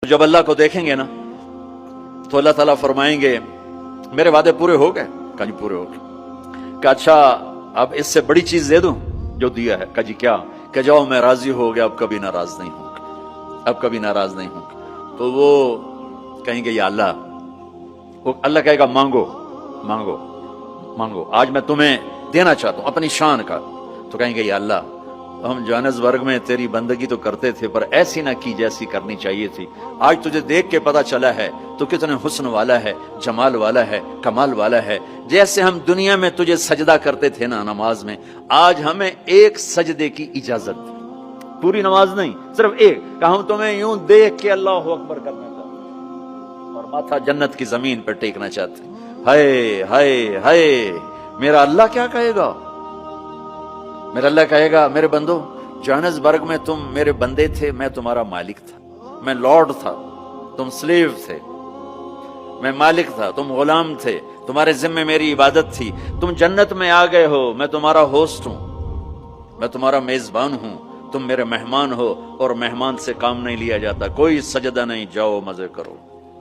जब अल्लाह को देखेंगे ना तो अल्लाह ताला फरमाएंगे मेरे वादे पूरे हो गए? कहा जी पूरे हो गए। कहा अच्छा अब इससे बड़ी चीज दे दूं जो दिया है? कहा जी क्या? कहा जाओ मैं राजी हो गया, अब कभी नाराज नहीं हूं, अब कभी नाराज नहीं हूं। तो वो कहेंगे या अल्लाह, वो अल्लाह कहेगा मांगो मांगो मांगो, आज मैं तुम्हें देना चाहता हूं अपनी शान का। तो कहेंगे या अल्लाह हम जोहानिसबर्ग में तेरी बंदगी तो करते थे पर ऐसी ना की जैसी करनी चाहिए थी। आज तुझे देख के पता चला है तो कितने हुस्न वाला है, जमाल वाला है, कमाल वाला है। जैसे हम दुनिया में तुझे सजदा करते थे ना नमाज में, आज हमें एक सजदे की इजाजत, पूरी नमाज नहीं सिर्फ एक, कि हम तुम्हें यूं देख के अल्लाह अकबर करना चाहते और माथा जन्नत की जमीन पर टेकना चाहते। हाय हाय हाय, मेरा अल्लाह क्या कहेगा? मेरा अल्लाह कहेगा मेरे बंदो जोहानिसबर्ग में तुम मेरे बंदे थे, मैं तुम्हारा मालिक था, मैं लॉर्ड था, तुम स्लेव थे, मैं मालिक था, तुम गुलाम थे, तुम्हारे जिम्मे मेरी इबादत थी। तुम जन्नत में आ गए हो, मैं तुम्हारा होस्ट हूं, मैं तुम्हारा मेजबान हूं, तुम मेरे मेहमान हो और मेहमान से काम नहीं लिया जाता। कोई सजदा नहीं, जाओ मजे करो।